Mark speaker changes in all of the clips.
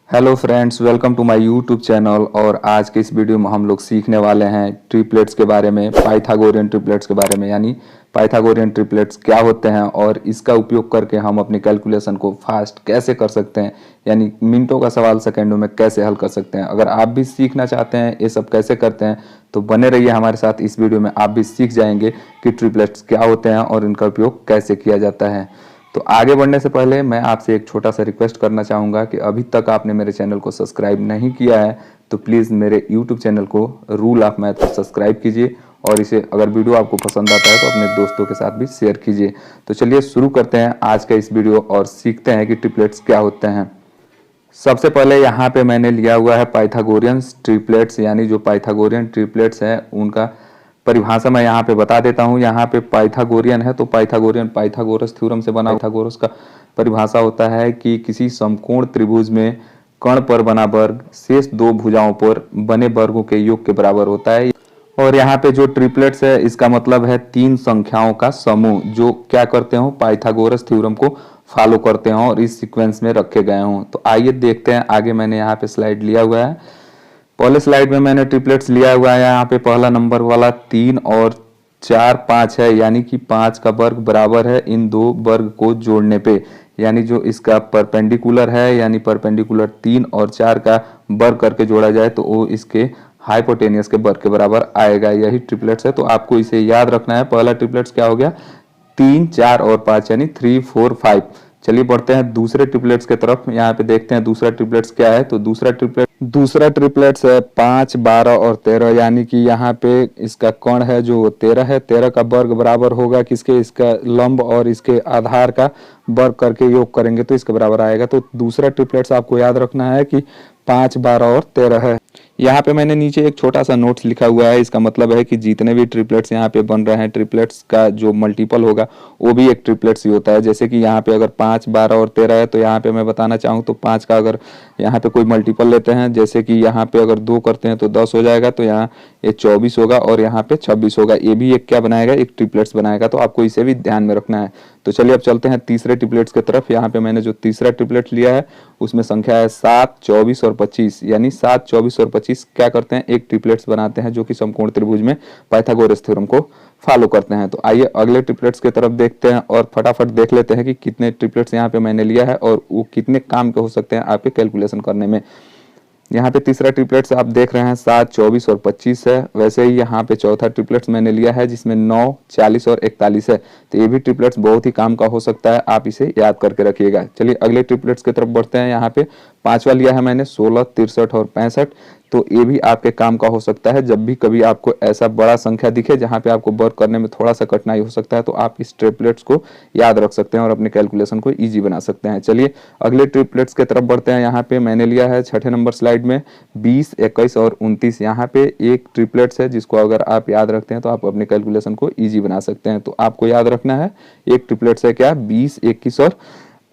Speaker 1: Hello friends, welcome to my YouTube channel. और आज के इस वीडियो में हम लोग सीखने वाले हैं ट्रिपलेट्स के बारे में, पाइथागोरियन ट्रिपलेट्स के बारे में। यानी पाइथागोरियन ट्रिपलेट्स क्या होते हैं और इसका उपयोग करके हम अपनी कैलकुलेशन को फास्ट कैसे कर सकते हैं, यानी मिनटों का सवाल सेकेंडों में कैसे हल कर सकते हैं। अगर आप भी सीखना चाहते हैं ये सब कैसे करते हैं तो बने रहिए हमारे साथ। इस वीडियो में आप भी सीख जाएंगे कि ट्रिपलेट्स क्या होते हैं और इनका उपयोग कैसे किया जाता है। तो आगे बढ़ने से पहले मैं आपसे एक छोटा सा रिक्वेस्ट करना चाहूँगा कि अभी तक आपने मेरे चैनल को सब्सक्राइब नहीं किया है तो प्लीज़ मेरे यूट्यूब चैनल को रूल ऑफ मैथ पर सब्सक्राइब कीजिए और इसे अगर वीडियो आपको पसंद आता है तो अपने दोस्तों के साथ भी शेयर कीजिए। तो चलिए शुरू करते हैं आज का इस वीडियो और सीखते हैं कि ट्रिपलेट्स क्या होते हैं। सबसे पहले यहाँ पे मैंने लिया हुआ है पाइथागोरियन ट्रिपलेट्स, यानी जो पाइथागोरियन ट्रिपलेट्स है उनका परिभाषा मैं यहाँ पे बता देता हूँ। यहाँ पे पाइथागोरियन है तो पाइथागोरियन पाइथागोरस थ्योरम से बना। पाइथागोरस का परिभाषा होता है कि किसी समकोण त्रिभुज में कर्ण पर बना वर्ग शेष दो भुजाओं पर बने वर्गों के योग के बराबर होता है। और यहाँ पे जो ट्रिपलेट्स है इसका मतलब है तीन संख्याओं का समूह जो क्या करते हो, पाइथागोरस थ्योरम को फॉलो करते हो और इस सीक्वेंस में रखे गए हों। तो आइए देखते हैं आगे। मैंने यहाँ पे स्लाइड लिया हुआ है। पहले स्लाइड में मैंने ट्रिपलेट्स लिया हुआ है। यहाँ पे पहला नंबर वाला 3 और 4 5 है, यानी कि 5 का वर्ग बराबर है इन दो वर्ग को जोड़ने पे। यानी जो इसका परपेंडिकुलर है, यानी परपेंडिकुलर 3 और 4 का वर्ग करके जोड़ा जाए तो वो इसके हाइपोटेनियस के वर्ग के बराबर आएगा। यही ट्रिपलेट्स है। तो आपको इसे याद रखना है। पहला ट्रिपलेट्स क्या हो गया, 3 4 और 5 यानी 3 4 5। चलिए बढ़ते हैं दूसरे ट्रिपलेट्स के तरफ। यहाँ पे देखते हैं दूसरा ट्रिपलेट्स क्या है। तो दूसरा ट्रिपलेट्स है 5 12 और 13, यानी कि यहाँ पे इसका कर्ण है जो 13 है, 13 का वर्ग बराबर होगा किसके, इसका लंब और इसके आधार का वर्ग करके योग करेंगे तो इसके बराबर आएगा। तो दूसरा ट्रिपलेट्स आपको याद रखना है कि 5 12 और 13 है। यहाँ पे मैंने नीचे एक छोटा सा नोट्स लिखा हुआ है। इसका मतलब है कि जितने भी ट्रिपलेट्स यहाँ पे बन रहे हैं, ट्रिपलेट्स का जो मल्टीपल होगा वो भी एक ट्रिपलेट्स ही होता है। जैसे कि यहाँ पे अगर 5 12 और 13 है तो यहाँ पे मैं बताना चाहूँ तो 5 का अगर यहाँ पे कोई मल्टीपल लेते हैं, जैसे कि यहाँ पे अगर 2 करते हैं तो 10 हो जाएगा, तो यहाँ ये 24 होगा और यहाँ पे 26 होगा। ये भी एक क्या बनाएगा, एक ट्रिपलेट्स बनाएगा। तो आपको इसे भी ध्यान में रखना है। तो चलिए अब चलते हैं तीसरे ट्रिपलेट्स की तरफ। यहाँ पे मैंने जो तीसरा ट्रिपलेट लिया है उसमें संख्या है 7 24 और 25, यानी 7 24 और 25 क्या करते हैं, एक ट्रिपलेट्स बनाते हैं जो कि समकोण त्रिभुज में पाइथागोरस थ्योरम को फॉलो करते हैं। तो आइए अगले ट्रिपलेट्स की तरफ देखते हैं और फटाफट देख लेते हैं कि कितने ट्रिपलेट्स यहाँ पे मैंने लिया है और वो कितने काम के हो सकते हैं आपके कैलकुलेशन करने में। यहाँ पे तीसरा ट्रिपलेट्स आप देख रहे हैं 7 24 और 25 है। वैसे ही यहाँ पे चौथा ट्रिपलेट्स मैंने लिया है जिसमें 9 40 और 41 है। तो ये भी ट्रिपलेट्स बहुत ही काम का हो सकता है, आप इसे याद करके रखिएगा। चलिए अगले ट्रिपलेट्स की तरफ बढ़ते हैं। यहाँ पे पांचवा लिया है मैंने 16 63 और 65। तो ये भी आपके काम का हो सकता है। जब भी कभी आपको ऐसा बड़ा संख्या दिखे जहाँ पे आपको वर्क करने में थोड़ा सा कठिनाई हो सकता है तो आप इस ट्रिपलेट्स को याद रख सकते हैं और अपने कैलकुलेशन को ईजी बना सकते हैं। चलिए अगले ट्रिपलेट्स की तरफ बढ़ते हैं। यहाँ पे मैंने लिया है छठे नंबर स्लाइड में 20 21 और 29। यहाँ पे एक ट्रिपलेट्स है जिसको अगर आप याद रखते हैं तो आप अपने कैलकुलेशन को ईजी बना सकते हैं। तो आपको याद रखना है एक ट्रिपलेट्स है क्या, 20 21 और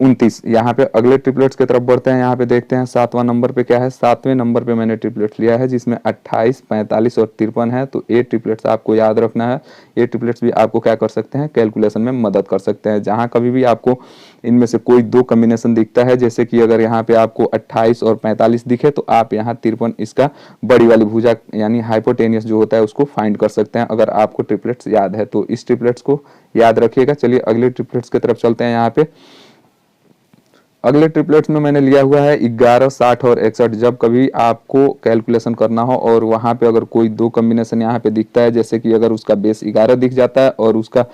Speaker 1: 29। यहाँ पे अगले ट्रिपलेट्स की तरफ बढ़ते हैं। यहाँ पे देखते हैं सातवां नंबर पे क्या है। सातवें नंबर पे मैंने ट्रिपलेट्स लिया है जिसमें 28 45 और 53 है। तो ये ट्रिपलेट्स आपको याद रखना है। ये ट्रिपलेट्स भी आपको क्या कर सकते हैं, कैलकुलेशन में मदद कर सकते हैं। जहाँ कभी भी आपको इनमें से कोई दो कॉम्बिनेशन दिखता है, जैसे कि अगर यहाँ पे आपको 28 और 45 दिखे तो आप यहाँ 53 इसका बड़ी वाली भुजा यानी हाइपोटेनियस जो होता है उसको फाइंड कर सकते हैं अगर आपको ट्रिपलेट्स याद है। तो इस ट्रिपलेट्स को याद रखिएगा। चलिए अगले ट्रिपलेट्स की तरफ चलते हैं। यहाँ पे अगले ट्रिपलेट्स में मैंने लिया हुआ है 11 60 और 61। जब कभी आपको कैलकुलेशन करना हो और वहां पे अगर कोई दो कॉम्बिनेशन यहाँ पे दिखता है, जैसे कि अगर उसका बेस 11 दिख जाता है और उसका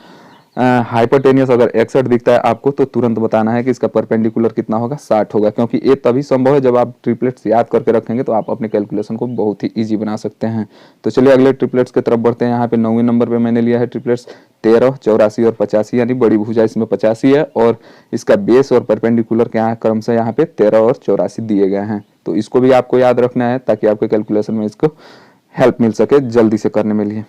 Speaker 1: हाइपोटेनियस अगर 61 दिखता है आपको, तो तुरंत बताना है कि इसका परपेंडिकुलर कितना होगा, 60 होगा। क्योंकि ये तभी संभव है जब आप ट्रिपलेट्स याद करके रखेंगे तो आप अपने कैलकुलेशन को बहुत ही ईजी बना सकते हैं। तो चलिए अगले ट्रिपलेट्स की तरफ बढ़ते हैं। यहाँ पे 9वें नंबर पे मैंने लिया है ट्रिपलेट्स 13 84 और 85, यानी बड़ी भुजा इसमें 85 है और इसका बेस और परपेंडिकुलर के यहाँ क्रम से यहाँ पे 13 और 84 दिए गए हैं। तो इसको भी आपको याद रखना है ताकि आपके कैलकुलेशन में इसको हेल्प मिल सके जल्दी से करने में लिए।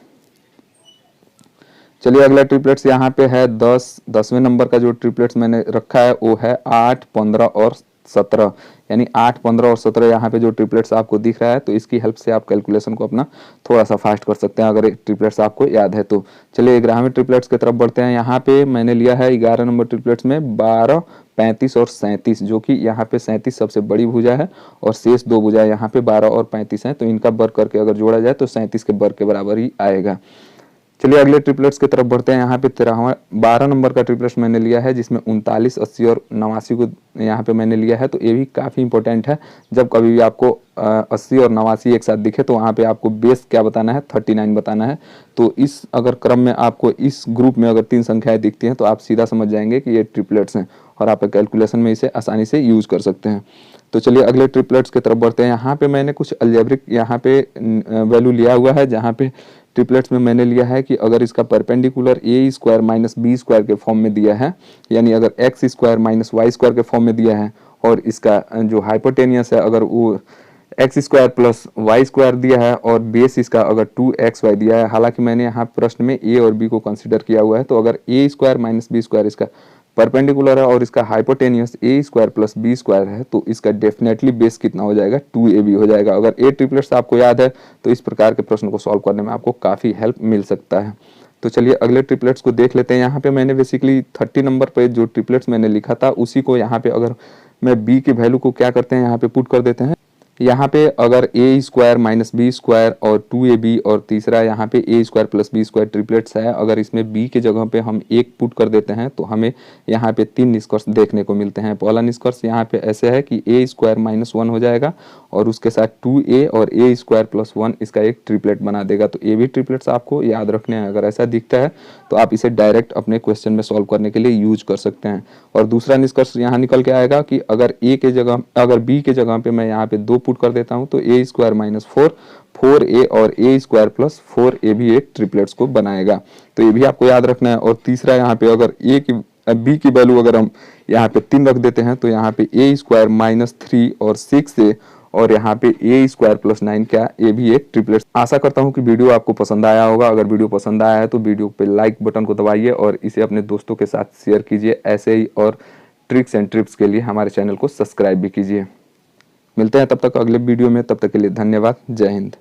Speaker 1: चलिए अगला ट्रिपलेट्स यहाँ पे है 10वें नंबर का जो ट्रिपलेट्स मैंने रखा है वो है 8 15 और 17, यानी 8 15 और 17 यहाँ पे जो ट्रिपलेट्स आपको दिख रहा है। तो इसकी हेल्प से आप कैलकुलेशन को अपना थोड़ा सा फास्ट कर सकते हैं अगर ट्रिपलेट्स आपको याद है तो। चलिए 11वें ट्रिपलेट्स की तरफ बढ़ते हैं। यहाँ पे मैंने लिया है 11 नंबर ट्रिपलेट्स में 12 35 और 37, जो कि यहाँ पे 37 सबसे बड़ी भुजा है और शेष 2 भुजाएं यहाँ पे 12 और 35 हैं, तो इनका वर्ग करके अगर जोड़ा जाए तो 37 के वर्ग के बराबर ही आएगा। चलिए अगले ट्रिपलेट्स की तरफ बढ़ते हैं। यहाँ पे 12 नंबर का ट्रिपलेट्स मैंने लिया है, जिसमें 39, 80 और 89 को यहाँ पे मैंने लिया है। तो ये भी काफ़ी इंपॉर्टेंट है। जब कभी भी आपको 80 और 89 एक साथ दिखे तो वहाँ पे आपको बेस क्या बताना है, 39 बताना है। तो इस अगर क्रम में आपको इस ग्रुप में अगर 3 संख्याएं दिखती हैं तो आप सीधा समझ जाएंगे कि ये ट्रिपलेट्स हैं और आप कैलकुलेशन में इसे आसानी से यूज कर सकते हैं। तो चलिए अगले ट्रिपलेट्स की तरफ बढ़ते हैं। यहाँ पे मैंने कुछ अलजेब्रिक यहाँ पे वैल्यू लिया हुआ है, जहाँ पे ट्रिपलेट्स में मैंने लिया है कि अगर इसका perpendicular a square minus B square के फॉर्म में दिया है, यानी अगर x square minus y square के फॉर्म में दिया है, और इसका जो हाइपोटेनियस है अगर वो x square plus y square दिया है और बेस इसका अगर 2xy दिया है। हालांकि मैंने यहाँ प्रश्न में ए और बी को कंसिडर किया हुआ है, तो अगर A square minus B square इसका परपेंडिकुलर है और इसका हाइपोटेनियस ए स्क्वायर प्लस बी स्क्वायर है, तो इसका डेफिनेटली बेस कितना हो जाएगा, 2ab हो जाएगा। अगर ए ट्रिपलेट्स आपको याद है तो इस प्रकार के प्रश्न को सॉल्व करने में आपको काफ़ी हेल्प मिल सकता है। तो चलिए अगले ट्रिपलेट्स को देख लेते हैं। यहाँ पे मैंने बेसिकली 30 नंबर पे जो ट्रिपलेट्स मैंने लिखा था उसी को यहाँ पे अगर मैं बी की वैल्यू को क्या करते हैं, यहाँ पे पुट कर देते हैं। यहाँ पे अगर A square minus B square और 2ab और तीसरा यहाँ पे A square plus B square triplets है, अगर इसमें बी के जगह पे हम एक पुट कर देते हैं तो हमें यहाँ पे 3 निष्कर्ष देखने को मिलते हैं। पहला निष्कर्ष यहाँ पे ऐसे है कि ए स्क्वायर माइनस 1 हो जाएगा और उसके साथ 2a और ए स्क्वायर प्लस 1 इसका एक ट्रिपलेट बना देगा। तो ये भी ट्रिपलेट्स आपको याद रखने हैं। अगर ऐसा दिखता है तो आप इसे डायरेक्ट अपने क्वेश्चन में सॉल्व करने के लिए यूज कर सकते हैं। और दूसरा निष्कर्ष यहाँ निकल के आएगा कि अगर ए के जगह अगर बी के जगह पे मैं यहाँ पे 2 पुट कर देता हूँ तो ए स्क्वायर माइनस 4, 4a और ए स्क्वायर प्लस 4a भी एक ट्रिपलेट्स को बनाएगा। तो ये भी आपको याद रखना है। और तीसरा यहाँ पे अगर बी की वैल्यू अगर हम यहाँ पे 3 रख देते हैं तो यहाँ पे ए स्क्वायर माइनस 3 और 6a और यहाँ पे ए स्क्वायर प्लस 9 क्या, ये भी एक ट्रिपलेट्स। आशा करता हूँ कि वीडियो आपको पसंद आया होगा। अगर वीडियो पसंद आया है तो वीडियो पे लाइक बटन को दबाइए और इसे अपने दोस्तों के साथ शेयर कीजिए। ऐसे ही और ट्रिक्स एंड ट्रिप्स के लिए हमारे चैनल को सब्सक्राइब भी कीजिए। मिलते हैं तब तक अगले वीडियो में, तब तक के लिए धन्यवाद। जय हिंद।